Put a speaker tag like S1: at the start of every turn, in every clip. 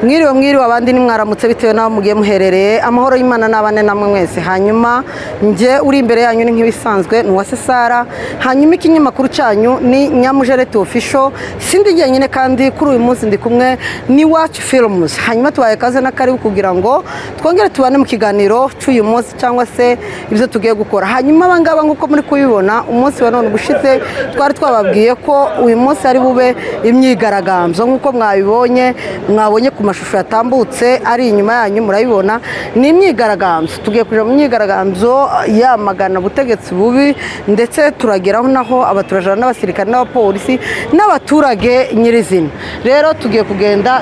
S1: mwiriwe abandi nimwaramutse bitewe naho mugiye muherereye amahoro y'Imana nabane namwe mwese hanyuma nje uri imbere yanyu ni nk'ibisanzwe nuwase Sara hanyuma ikinyamakuru cyanyu ni Nyamujereti Official sindi jyenyine kandi kuri uyu munsi ndi kumwe ni Watch Films hanyuma tubaye kaze na karibu kugira ngo twongere tubane mu kiganiro cy'uyu munsi cyangwa se ibyo tugiye gukora hanyuma abangaba nguko muri kubibona umunsi wa none gushize twari twababwiye ko uyu munsi ari bube imyigaragambyo nkuko mwabonye ku mashusho yatambutse ari inyuma yanyu murabibona ni imyigaragambyo tugiye kuja mu myigaragambyo yamagana butegetsi bubi ndetse turageraho naho abaturajana n'abasirikare n'abapolisi n'abaturage nyirizina rero tugiye kugenda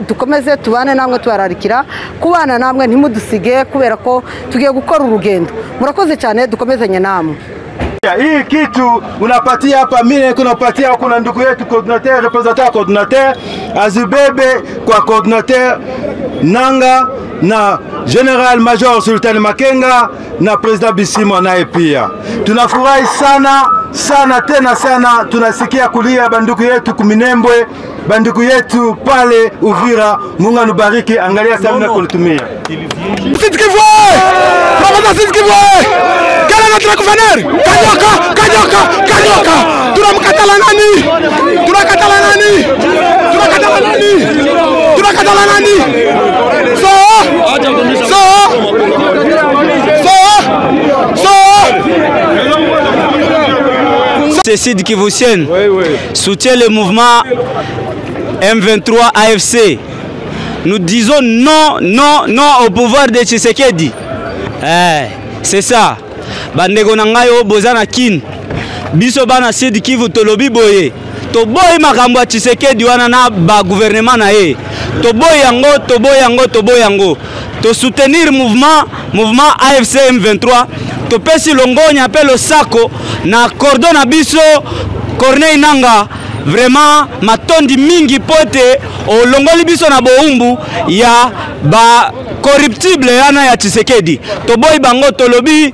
S1: dukomeze tubane namwe tubararikira kubana namwe ntimudusige kubera ko tugiye gukora urugendo murakoze cyane dukomezanye namwe.
S2: Hii kitu unapatia hapa mimi kunapatia kuna ndugu yetu coordinateur representant coordinateur azibebe kwa coordinateur Nanga na General Major Sultan Makenga na President Bisimo naye pia. Tunafurahi sana tena sana tunasikia kulia banduku yetu Kuminembwe banduku yetu pale Uvira. Mungu anubariki, angalia sana kulitumia.
S3: Notre gouverneur Kanyoka tunamkatala nani
S4: C'est Sud Kivusienne soutient le mouvement M23 AFC. Nous disons non au pouvoir de Tshisekedi. C'est ça. Bandeko na ngai bozana kin biso bana Sud Kivu tolobi boye to boye makambo ya Tshisekedi wana na ba gouvernement na ye to boye yango to soutenir mouvement AFC M23 to pesi longonya apelo sako na cordon na biso Corneille Nanga vraiment matondi mingi pote o longoli biso na boumbu ya ba corruptible yana ya Tshisekedi to boye bango tolobi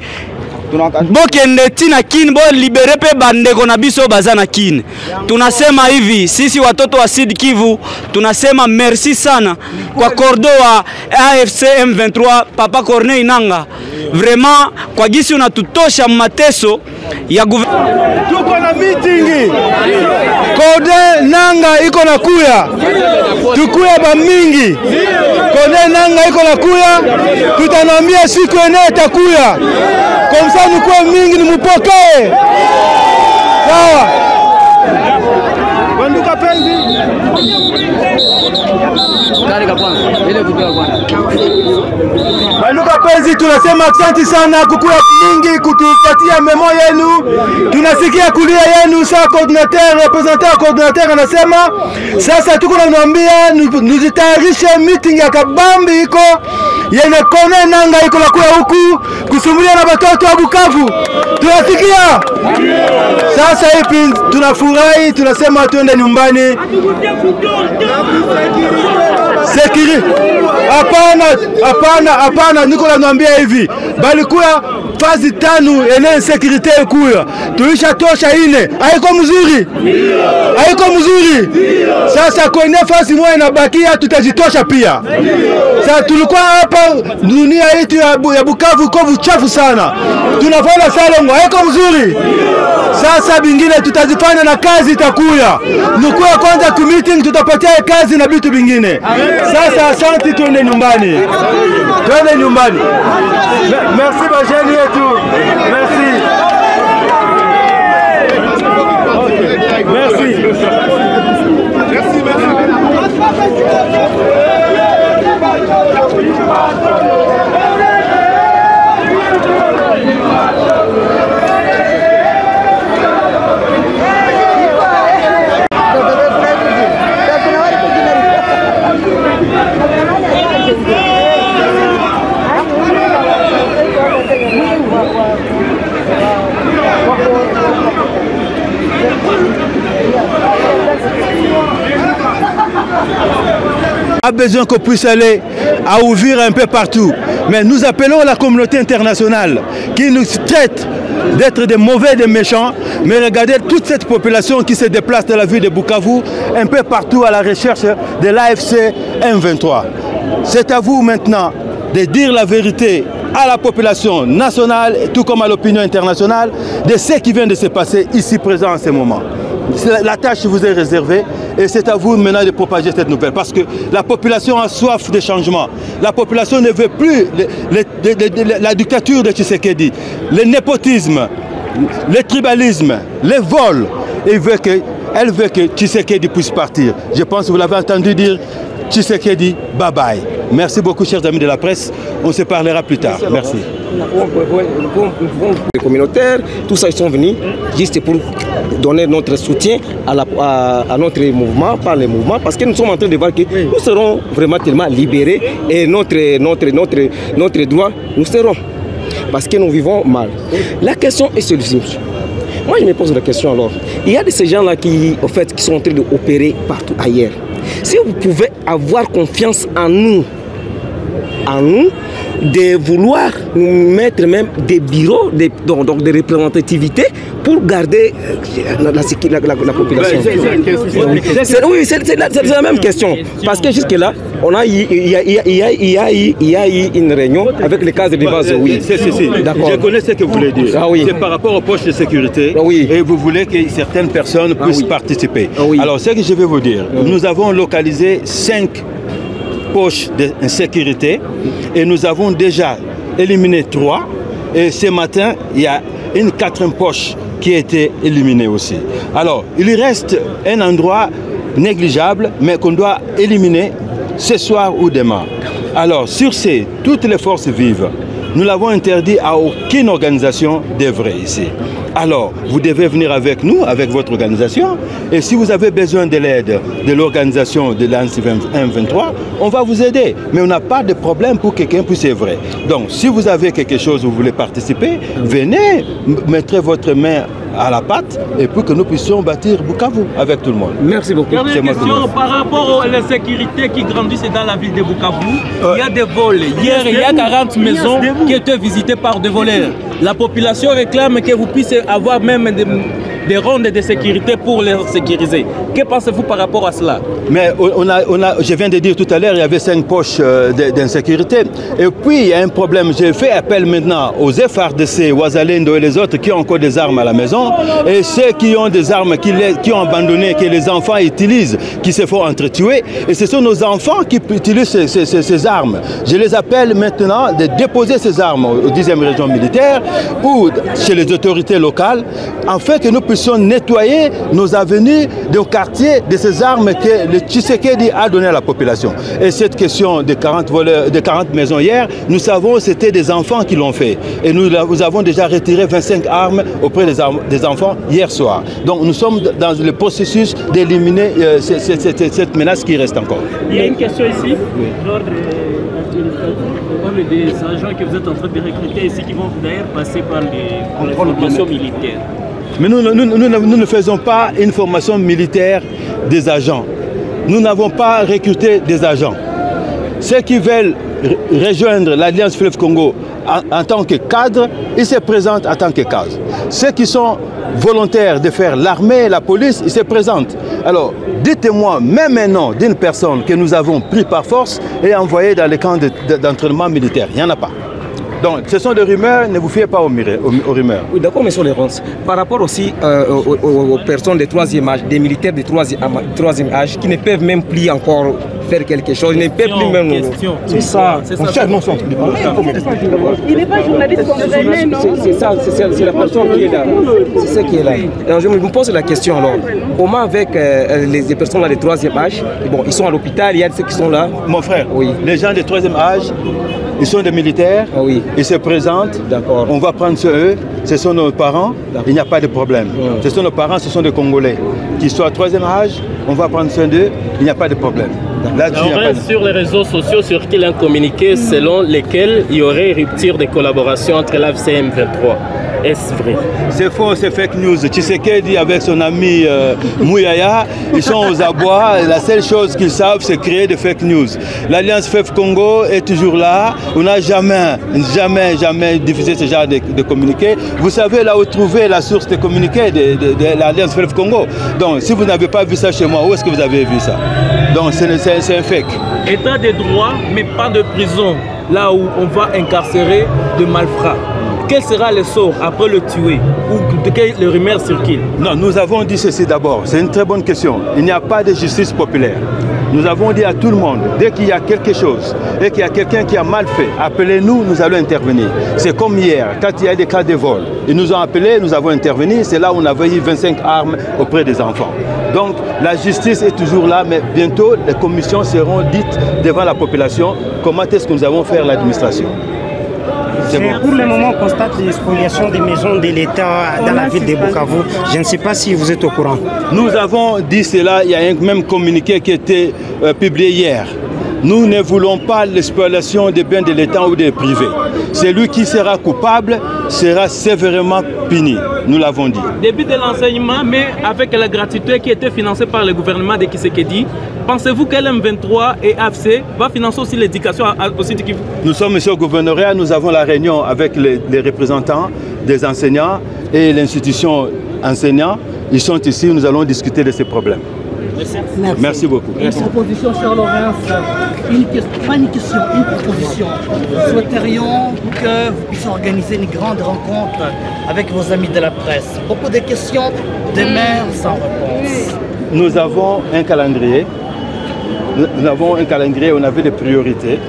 S4: bokende tina kin bo libere pe bandeko na biso bazana kin. Tunasema hivi sisi watoto wa Sud Kivu tunasema merci sana kwa kordo wa AFC M23 Papa Corneille Nanga vraiment kwa gisi unatutosha mateso ya
S2: tuko na meeting Corneille Nanga iko na kuya tukuya ba mingi Corneille Nanga iko na kuya tutanambia siku ene takuya komsa nikuwa mingi ni mupokee sawa banduka penzi banduka penzi tunasema asante sana kukuwa mingi kutupatia memo yenu tunasikia kulia yenu saa coordinateur representant coordinateur anasema sasa tuko naambia nuzitayarishe meeting ya kabambi iko yene Corneille Nanga iko la kuya huku kusumulia na watoto wa Bukavu tunasikia sasa hivi tunafurahi tunasema tuende nyumbani sekiri hapana niko naambia hivi bali kuya fazi tano ene security kuya tulisha tosha ine haiko mzuri sasa kwenye fazi moja inabakia tutajitosha pia sasa tulikuwa hapa dunia yetu ya Bukavu kovu chafu sana tunafanya salongo haiko mzuri sasa bingine tutazifanya na kazi itakuya nukuya kwanza ku meeting tutapatia kazi na vitu vingine sasa asante tuende nyumbani merci bajeni yetu merci a besoin qu'on puisse aller à ouvrir un peu partout. Mais nous appelons la communauté internationale qui nous traite d'être des mauvais, des méchants, mais regardez toute cette population qui se déplace dans la ville de Bukavu, un peu partout à la recherche de l'AFC M23. C'est à vous maintenant de dire la vérité à la population nationale, tout comme à l'opinion internationale, de ce qui vient de se passer ici présent en ce moment. La tâche vous est réservée et c'est à vous maintenant de propager cette nouvelle parce que la population a soif de changement. La population ne veut plus la dictature de Tshisekedi, le népotisme, le tribalisme, les vols. Elle veut que Tshisekedi puisse partir. Je pense que vous l'avez entendu dire, Tshisekedi, bye bye. Merci beaucoup, chers amis de la presse. On se parlera plus tard. Merci.
S5: Les communautaires, tout ça, ils sont venus juste pour donner notre soutien à notre mouvement, par les mouvements, parce que nous sommes en train de voir que nous serons vraiment tellement libérés et notre droit, nous serons. Parce que nous vivons mal. La question est celle-ci. Moi, je me pose la question alors. Il y a de ces gens-là qui sont en train d'opérer partout ailleurs. Si vous pouvez avoir confiance en nous, de vouloir nous mettre même des bureaux, donc des représentativités pour garder la population. Oui, c'est la même question. Parce que jusque-là, il y a eu une réunion avec le cadre de base. Oui.
S2: Je connais ce que vous voulez dire.
S5: Oui.
S2: C'est par rapport aux poches de sécurité et vous voulez que certaines personnes puissent participer. Alors, ce que je vais vous dire, nous avons localisé 5 poches de sécurité et nous avons déjà éliminé 3 et ce matin il y a une 4e poche qui a été éliminée aussi. Alors il reste un endroit négligeable mais qu'on doit éliminer ce soir ou demain. Alors sur ces, toutes les forces vives, nous l'avons interdit à aucune organisation d'œuvrer ici. Alors, vous devez venir avec nous, avec votre organisation. Et si vous avez besoin de l'aide de l'organisation de l'ANSI M23, on va vous aider. Mais on n'a pas de problème pour que quelqu'un puisse œuvrer. Donc, si vous avez quelque chose où vous voulez participer, venez, mettez votre main à la pâte et pour que nous puissions bâtir Bukavu avec tout le monde.
S5: Merci beaucoup.
S6: Dernière question par rapport à l'insécurité qui grandissent dans la ville de Bukavu. Il y a des vols. Hier, il y a 40 maisons qui étaient visitées par des voleurs. La population réclame que vous puissiez avoir même des rondes de sécurité pour les sécuriser. Que pensez-vous par rapport à cela?
S2: Mais je viens de dire tout à l'heure, il y avait 5 poches d'insécurité. Et puis, il y a un problème. J'ai fait appel maintenant aux FARDC, Ouazalendo et les autres qui ont encore des armes à la maison. Et ceux qui ont des armes, qui ont abandonné, que les enfants utilisent, qui se font entretuer. Et ce sont nos enfants qui utilisent ces armes. Je les appelle maintenant de déposer ces armes aux 10e région militaire ou chez les autorités locales, afin que nous puissions nettoyer nos avenues, nos quartiers de ces armes que le Tshisekedi a donné à la population. Et cette question de 40 maisons hier, nous savons que c'était des enfants qui l'ont fait. Et nous avons déjà retiré 25 armes auprès des enfants hier soir. Donc nous sommes dans le processus d'éliminer cette menace qui reste encore.
S6: Il y a une question ici. L'ordre des agents que vous êtes en train de recruter ici qui vont d'ailleurs passer par les formations militaires.
S2: Mais nous ne faisons pas une formation militaire des agents. Nous n'avons pas recruté des agents. Ceux qui veulent rejoindre l'Alliance Fleuve Congo en tant que cadre, ils se présentent en tant que cadre. Ceux qui sont volontaires de faire l'armée et la police, ils se présentent. Alors, dites-moi même un nom d'une personne que nous avons pris par force et envoyé dans les camps d'entraînement militaire. Il n'y en a pas. Donc, ce sont des rumeurs, ne vous fiez pas aux rumeurs.
S5: Oui, d'accord, M. Léronce. Par rapport aussi aux personnes de 3e âge, des militaires de 3e âge, qui ne peuvent même plus encore faire quelque chose, ils ne peuvent plus même... C'est ça.
S3: C'est ça.
S7: Il n'est pas journaliste comme vous, non?
S5: C'est ça, c'est la personne qui est là. C'est ça qui est là. Alors, je me pose la question alors. Comment avec les personnes là de 3e âge, bon, ils sont à l'hôpital, il y a ceux qui sont là.
S2: Mon frère,
S5: oui.
S2: Les gens de 3e âge, ils sont des militaires,
S5: oui.
S2: Ils se présentent, on va prendre sur eux, ce sont nos parents, il n'y a pas de problème. Ce sont nos parents, ce sont des Congolais. Qu'ils soient à 3e âge, on va prendre soin d'eux, il n'y a pas de problème.
S6: On reste sur les réseaux sociaux sur un communiqué selon lequel il y aurait rupture de collaboration entre l'AFC et M23. Est-ce vrai?
S2: C'est faux, c'est fake news. Tshisekedi avec son ami Mouyaya, ils sont aux abois. Et la seule chose qu'ils savent, c'est créer des fake news. L'Alliance FEF Congo est toujours là. On n'a jamais diffusé ce genre de communiqué. Vous savez là où trouver la source de communiqué de l'Alliance FEF Congo. Donc, si vous n'avez pas vu ça chez moi, où est-ce que vous avez vu ça? Donc, c'est un fake.
S6: État de droit, mais pas de prison. Là où on va incarcérer de malfrats. Quel sera le sort après le tuer ou de quelle rumeur circule? Non,
S2: nous avons dit ceci d'abord. C'est une très bonne question. Il n'y a pas de justice populaire. Nous avons dit à tout le monde, dès qu'il y a quelque chose et qu'il y a quelqu'un qui a mal fait, appelez-nous, nous allons intervenir. C'est comme hier, quand il y a des cas de vol. Ils nous ont appelés, nous avons intervenu. C'est là où on a envoyé 25 armes auprès des enfants. Donc la justice est toujours là, mais bientôt les commissions seront dites devant la population comment est-ce que nous allons faire l'administration.
S8: Bon. Pour le moment, on constate les spoliations des maisons de l'État dans la ville de Bukavu. Je ne sais pas si vous êtes au courant.
S2: Nous avons dit cela, il y a un même communiqué qui a été publié hier. Nous ne voulons pas l'exploitation des biens de l'État ou des privés. Celui qui sera coupable sera sévèrement puni. Nous l'avons dit.
S6: Début de l'enseignement, mais avec la gratuité qui était financée par le gouvernement de Tshisekedi, pensez-vous que l'M23 et AFC va financer aussi l'éducation au Sud Kivu?
S2: Nous sommes ici au gouvernorat, nous avons la réunion avec les représentants des enseignants et l'institution enseignants. Ils sont ici, nous allons discuter de ces problèmes. Merci beaucoup.
S9: Une proposition, Charles Laurens, pas une question, une proposition. Nous souhaiterions que vous puissiez organiser une grande rencontre avec vos amis de la presse. Beaucoup de questions, des maires sans réponse.
S2: Nous avons un calendrier. Nous avons un calendrier, on avait des priorités.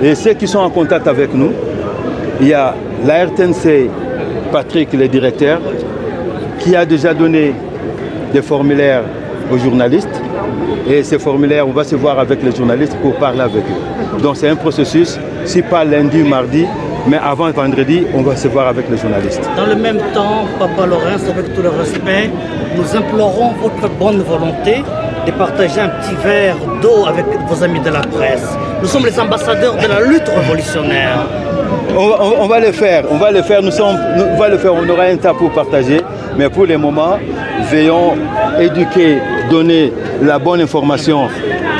S2: Et ceux qui sont en contact avec nous, il y a la RTNC, Patrick, le directeur, qui a déjà donné des formulaires aux journalistes. Et ces formulaires, on va se voir avec les journalistes pour parler avec eux. Donc c'est un processus, si pas lundi, mardi, mais avant vendredi, on va se voir avec les journalistes.
S9: Dans le même temps, Papa Laurens, avec tout le respect, nous implorons votre bonne volonté de partager un petit verre d'eau avec vos amis de la presse. Nous sommes les ambassadeurs de la lutte révolutionnaire.
S2: On va le faire, on va le faire, on aura un temps pour partager, mais pour le moment, veillons éduquer, donner la bonne information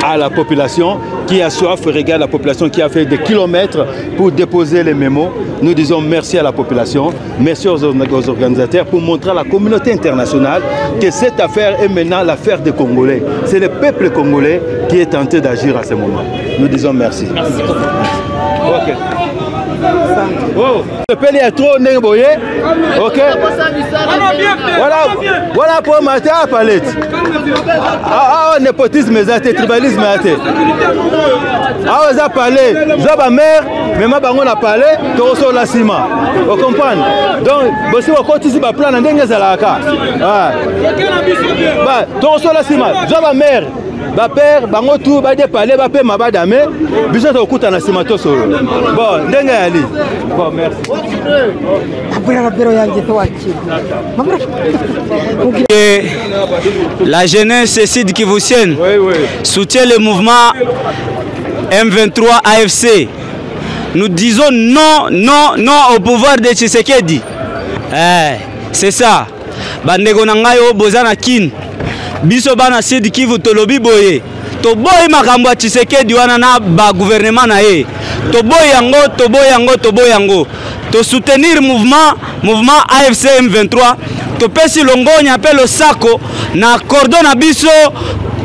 S2: à la population qui a soif. Regarde la population qui a fait des kilomètres pour déposer les mémos. Nous disons merci à la population, merci aux organisateurs pour montrer à la communauté internationale que cette affaire est maintenant l'affaire des Congolais. C'est le peuple congolais qui est tenté d'agir à ce moment. Nous disons merci.
S6: Merci beaucoup.
S2: Okay. Oh, le pays est trop néboyé. Ok. Voilà pour mater à palette. Ah, népotisme, tribalisme. Ah, vous avez parlé. Vous avez mère, mais ma bango a parlé. Tu reçois la cima. Vous comprenez? Donc, si vous continuez à plan, vous avez la carte. Tu reçois la cima. Vous avez mère. Ba père bango tout ba de parler ba pe mabadame biso to kuta na simato solo bon ndenga yali bon merci
S4: la jeunesse sud kivusienne soutient le mouvement M23 AFC. Nous disons non, non, non au pouvoir de Tshisekedi. C'est ça. Bandeko na ngai o bozana kin. Biso bana Sud Kivu tolobi boye. To boy makambo ya Tshisekedi wana na ba gouvernement na ye. To boy yango. To soutenir mouvement AFC M23. To pesi longonya appelle sako na cordon na biso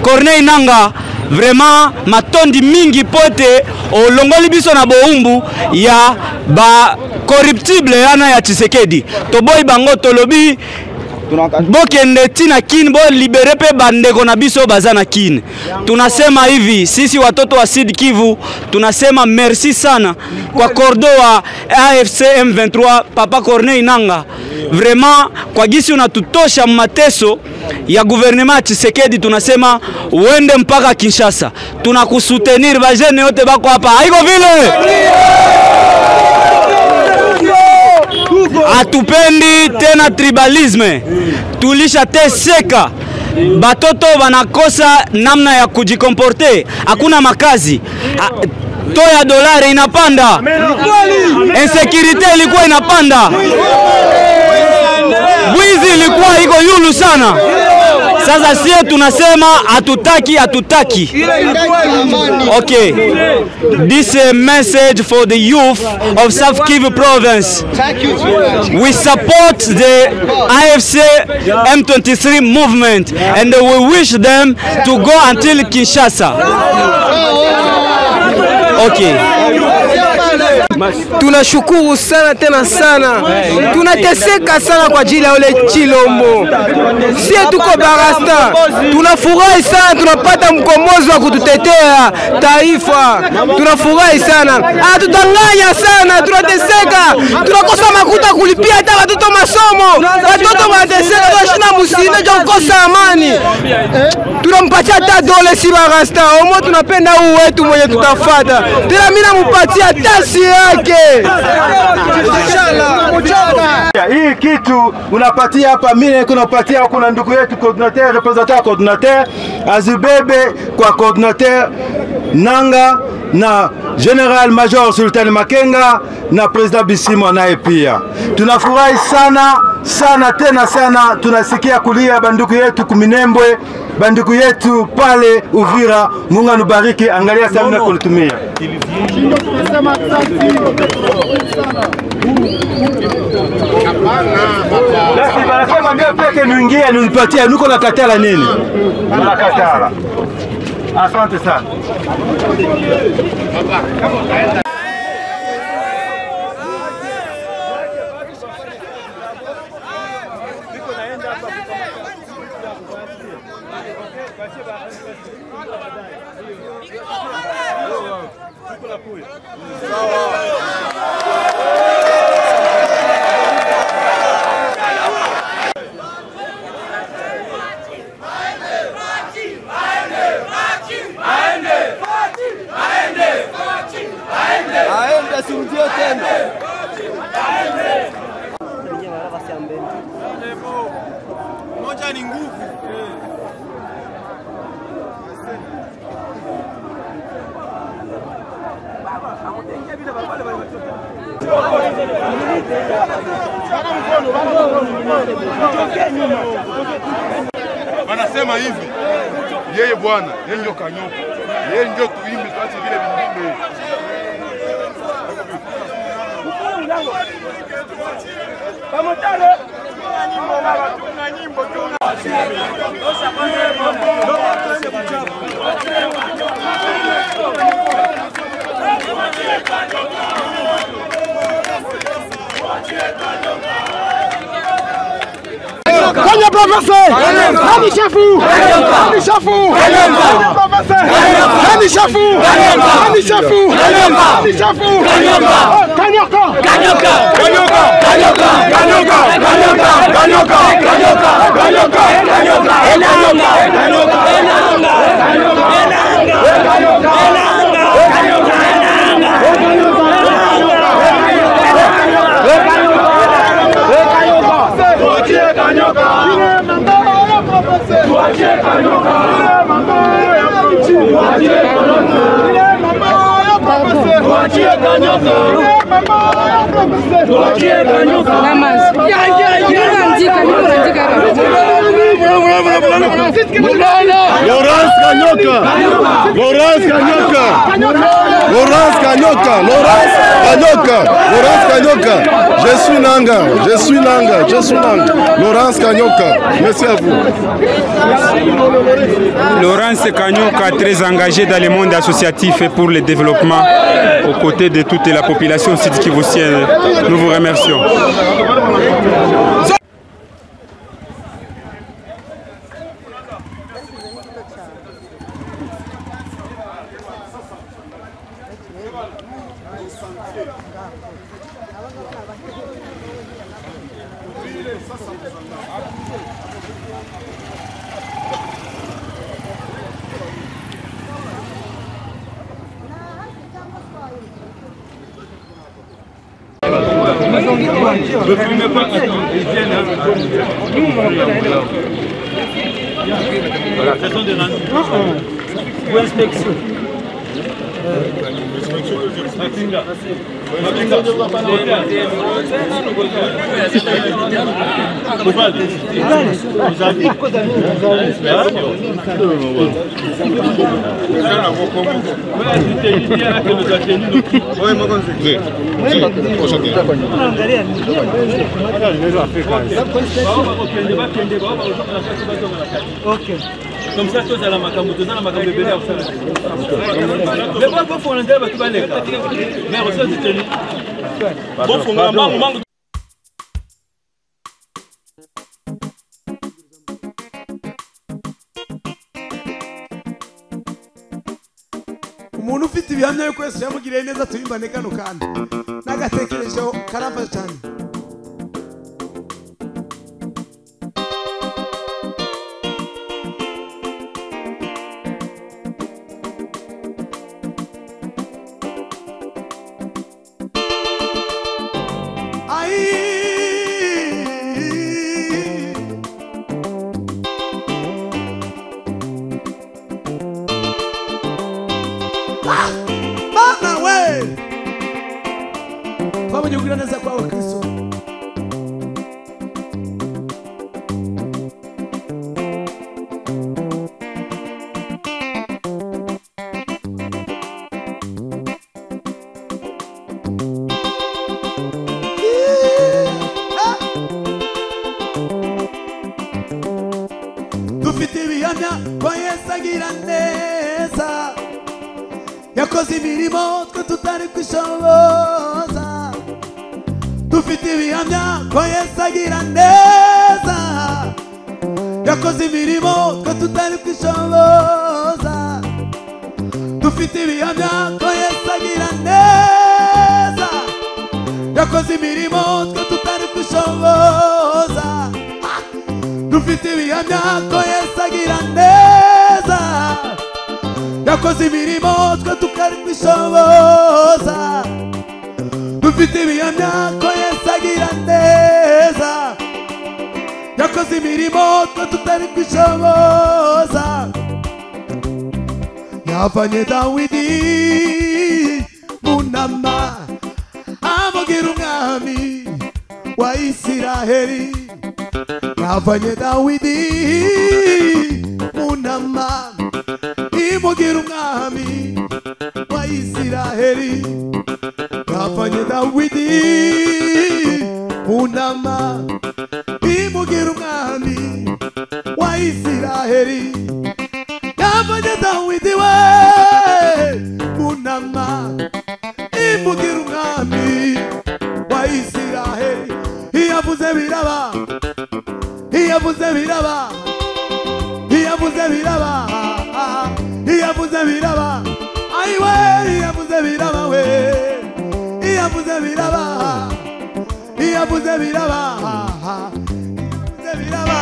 S4: Corneille Nanga. Vraiment matondi mingi pote o longoli biso na boumbu ya ba corruptible yana ya Tshisekedi. To boy bango tolobi bokende tina kin bo libere pe bandeko na biso bazana kin. Tunasema hivi sisi watoto wa Sud Kivu tunasema merci sana kwa kordo wa AFC M23 Papa Corneille Nanga. Vraiment kwa gisi unatutosha mateso ya gouvernement Tshisekedi, tunasema uende mpaka Kinshasa. Tunakusutenir bajene yote bako hapa. Haiko vile. Atupendi tena tribalisme. Tulisha teseka batoto banakosa namna ya kujikomporte, hakuna makazi, to ya dolari inapanda, insekirite ilikuwa inapanda, bwizi ilikuwa iko yulu sana. Sasa sie tunasema hatutaki. Okay, this is a message for the youth of South Kivu province. We support the AFC M23 movement and we wish them to go until Kinshasa. Okay.
S10: Tunashukuru sana tena sana. Tunateseka sana kwa ajili ya ule Chilombo. Sie tuko Barasta. Tunafurahi sana tunapata mkombozi wa kututetea taifa. Tunafurahi sana. Tutanganya sana, tunateseka. Tunakosa makuta kulipia hata watoto masomo. Watoto wanateseka tunashinda musine jo kukosa amani. Tunampatia hata dole si Barasta. Omo tunapenda huu wetu mwenye tutafuata. Tena mimi nampatia tasi yake.
S2: Hii kitu unapatia hapa, mimi kunapatia kuna ndugu yetu coordinateur, representant coordinateur, azibebe kwa coordinateur Nanga na General Major Sultan Makenga na President Bisimo naye pia. Tunafurahi sana tena sana, tunasikia kulia bandugu yetu Kuminembwe, bandugu yetu pale Uvira. Mungu anubariki, angalia sana kulitumia. Basi wanasema ndio peke nuingia nipatia nuko na katala nini? Na katala. Asante sana.
S3: Moja ni nguvu. Wanasema hivi, yeye bwana, yeye ndio kanyoka. Yeye ndio tuimbe tuache vile vingine. Pamotale. Tuna nyimbo tuna.
S10: Kanya professeur! Kani chafu! Kani chafu! Professeur! Kani chafu! Kani chafu! Kani chafu! Kanyoka! Kanyoka! Kanyoka! Kanyoka! Kanyoka! Kanyoka! Kanyoka! Kanyoka! Kanyoka! Kanyoka! Elanga! Kanyoka! Elanga! Kanyoka! Elanga! Kanyoka!
S2: Laurence Kanyoka! Laurence Kanyoka! Laurence Kanyoka! Laurence Kanyoka! Laurence Kanyoka! Je suis Nanga! Je suis Nanga! Je suis Nanga! Laurence Kanyoka! Merci à vous.
S11: Laurence Kanyoka, très engagé dans le monde associatif et pour le développement aux côtés de toute la population sud-kivusienne. Nous vous remercions.
S6: Ne filmez pas, ils viennent. Ce sont des rendez-vous. Pour inspection. Comme ça, tous à la macabre, tous à la macabre de bébé. Mais pas pour faire un débat, tu vas aller. Mais on s'est tenu. Bon, faut un manque.
S12: umuntu ufite ibihamya yuko Yesu yamugiriye neza tubimbane kano kandi nagatekerejeho karamfasha cyane. Dufite ibihamya ko Yesu agira neza, yakoze imirimo twe tutari kwishoboza. Dufite ibihamya ko Yesu agira neza, yakoze imirimo twe tutari kwishoboza. Dufite ibihamya ko Yesu agira neza, yakoze imirimo twe tutari kwishoboza. Dufite ibihamya ko Yesu agira neza, yakoze imirimo twe tutari kwishoboza. Dufite ibihamya ko Yesu agira neza, yakoze imirimo twe tutari kwishoboza. Yavanye Dawidi mu ntama amugira umwami wa Isiraheli. Yavanye Dawidi mu ntama imugira umwami wa Isiraheli. Yavanye Dawidi mu ntama imugira umwami wa Isiraheli. Yavanye Dawidi we mu ntama imugira umwami wa Isiraheli. Iyavuze biraba, iyavuze biraba, iyavuze biraba, iyavuze biraba, ayiwe iyavuze biraba we, iyavuze biraba, iyavuze biraba, iyavuze biraba.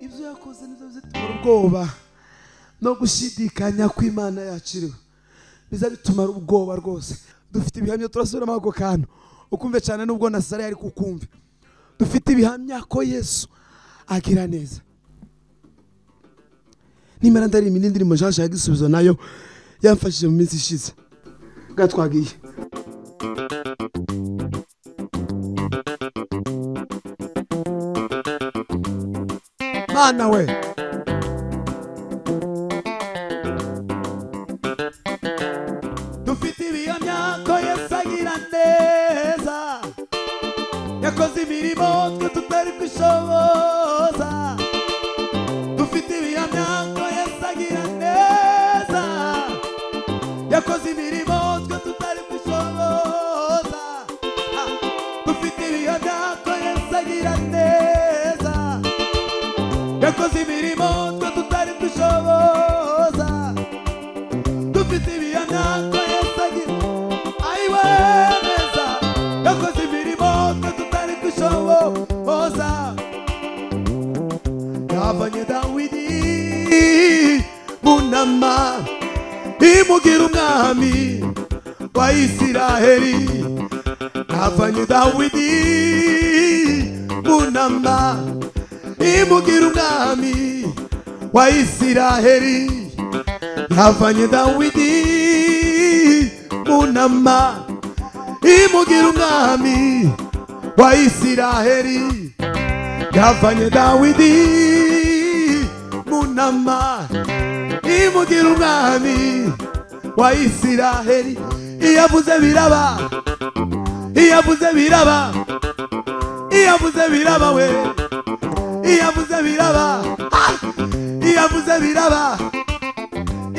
S12: Ibyo yakoze nibyo bizatumara ubwoba no gushidikanya kw'Imana yacu iriho, biza bitumara ubwoba rwose. Dufite ibihamya, turasubiramo ako kantu ukumve cyane nubwo na Sara yari kukumva. Dufite ibihamya ko Yesu agira neza. Nimara ndari indirimbo Jean Gisubizo nayo yamfashije mu minsi ishize. Gatwagiye Mana we, dufite ibihamya ko Yesu agira neza, yakoze imirimo twe tutari kwishoboza. Dufite ibihamya ko Yesu agira neza, yakoze imirimo twe tutari kwishoboza. Dufite ibihamya ko Yesu agira neza, yakoze imirimo twe tutari kwishoboza. Dufite ibihamya ko Yesu agira ayiwe neza, yakoze imirimo twe tutari kwishoboza. Yavanye Dawidi mu ntama imugira umwami wa Isiraheli. yavanye Dawidi munama imugira umwami wa Isiraheli yavanye Dawidi munama imugira umwami wa Isiraheli yavanye Dawidi munama imugira umwami wa Isiraheli iyavuze biraba iyavuze biraba iyavuze biraba we iyavuze biraba iyavuze biraba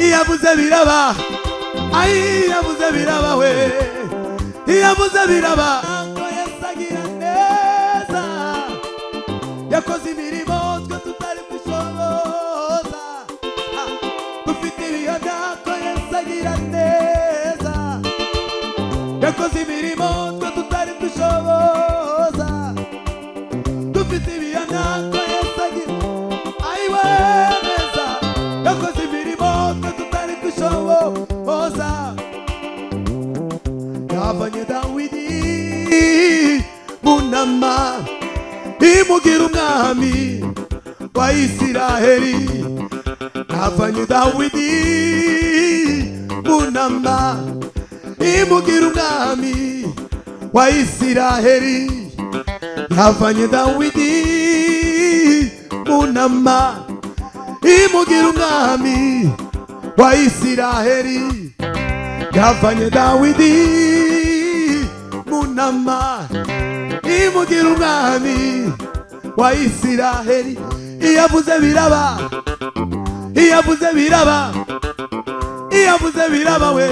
S12: iyavuze biraba ay iyavuze biraba we iyavuze biraba ngo yasagira neza yakoze imirimo twe tutari kwishoboza dufite ibiyaga ko yasagira neza yakoze imirimo twe tutari kwishoboza dufite ibiyaga ko yasagira ayiwe neza yakoze imirimo twe tutari kwishoboza yavanye Dawidi munama imugira umwami wa Isiraheli yavanye Dawidi munama imugira umwami wa Isiraheli yavanye Dawidi munama imugira umwami wa Isiraheli yavanye Dawidi munama imugira umwami wa Isiraheli iyavuze biraba iyavuze biraba iyavuze biraba we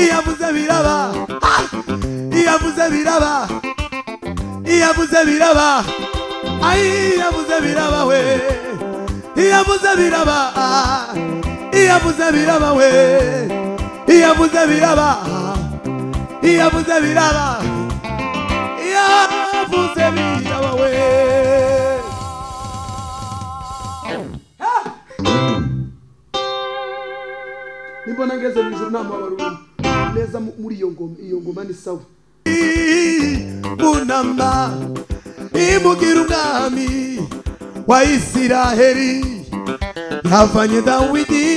S12: iyavuze biraba iyavuze biraba iyavuze biraba ay iyavuze biraba we iyavuze biraba iyavuze biraba we iyavuze biraba iyavuze biraba iyavuze biraba we nimbona ngeze mu ijuru n'amabaruwa neza muri iyo ngoma ni sawa munama imugira umwami wa Isiraheli yavanye Dawidi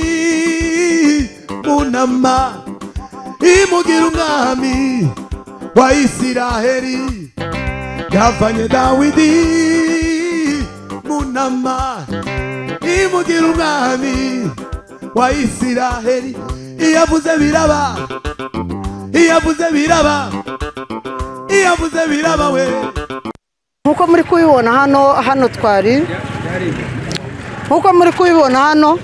S12: munama imugira umwami wa Isiraheli yavanye Dawidi munama imugira umwami wa Isiraheli iyavuze biraba iyavuze biraba iyavuze biraba we
S1: nkuko muri kubibona hano twari nkuko muri kubibona hano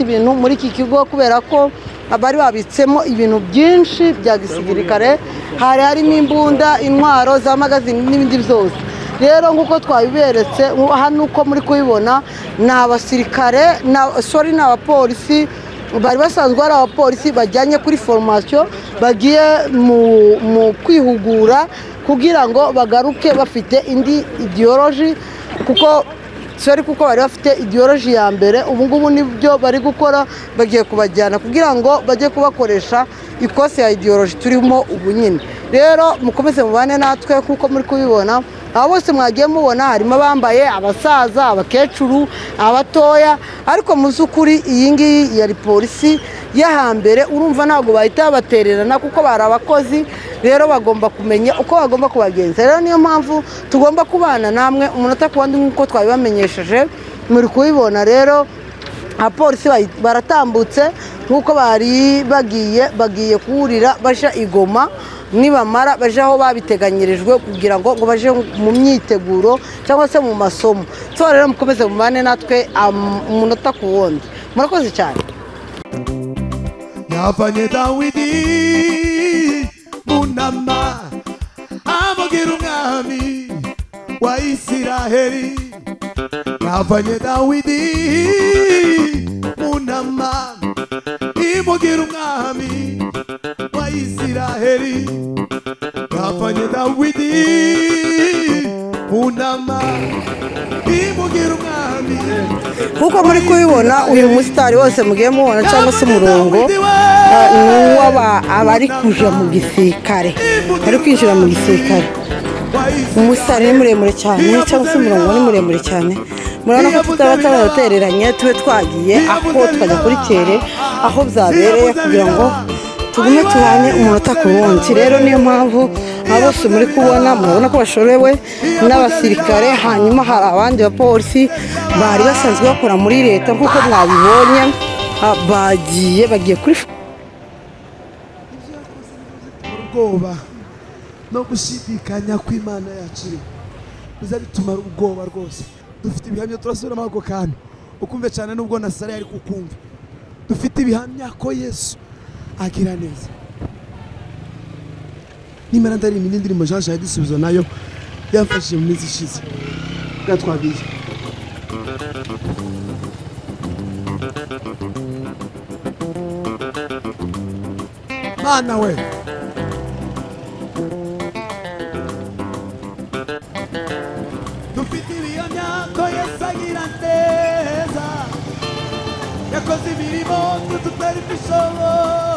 S1: ibintu muri iki kigo kubera ko abari babitsemo ibintu byinshi bya gisirikare hari harimo imbunda intwaro za magazine n'ibindi byose rero nkuko twabiberetse hano uko muri kubibona ni abasirikare ni abapolisi bari basanzwe ari abapolisi bajyanye kuri formation bagiye mu kwihugura kugira ngo bagaruke bafite indi ideology kuko bari bafite ideology ya mbere ubu ngubu nibyo bari gukora bagiye kubajyana kugira ngo bajye kubakoresha ikose ya ideology turimo ubu nyine rero mukomeze mubane natwe kuko muri kubibona abo bose mwagiye mubona harimo abambaye abasaza abakecuru abatoya ariko mu z'ukuri iyi ngiyi yari polisi y'ahambere urumva ntabwo bahita batererana kuko bari abakozi rero bagomba kumenya uko bagomba kubagenza rero niyo mpamvu tugomba kubana namwe umunota ku wundi nk'uko twabibamenyesheje muri kubibona rero abapolisi baratambutse nk'uko bari bagiye kuwurira baja igoma nibamara baje aho babiteganyirijwe kugira ngo baje mu myiteguro cyangwa se mu masomo rero mukomeze mubane natwe umunota ku wundi murakoze cyane
S12: yavanye Dawidi munama amugira umwami wa Isiraheli yavanye Dawidi munama imugira umwami wa Isiraheli yavanye Dawidi munama imugira umwami
S1: kuko muri kubibona uyu musitari wose mugiye mubona cyangwa se umurongo abari kuja mu gisirikare ari kwinjira mu gisirikare. Umusitari ni muremure cyane cyangwa se umurongo ni muremure cyane. Murabona ko tutaba turatereranye tube twagiye aho twajya kuri tere aho byabereye kugira ngo tugume tubanye umunota ku wundi. Rero niyo mpamvu abo bose muri kubona murabona ko bashorewe n'abasirikare, hanyuma hari abandi bapolisi bari basanzwe bakora muri leta nk'uko mwabibonye bagiye kuri
S12: ubwoba no gushidikanya kw'Imana yacu biza bitumara ubwoba rwose. Dufite ibihamya turasubiramo ako kantu ukumve cyane nubwo na Sara yari kukumva. Dufite ibihamya ko Yesu agira neza. Nimara ndari indirimbo Jean Jean Gisubizo nayo yamfashije mu minsi ishize gatwabiye. Mana we dufite ibihamya ko Yesu agira neza, yakoze imirimo tutari dushoboye.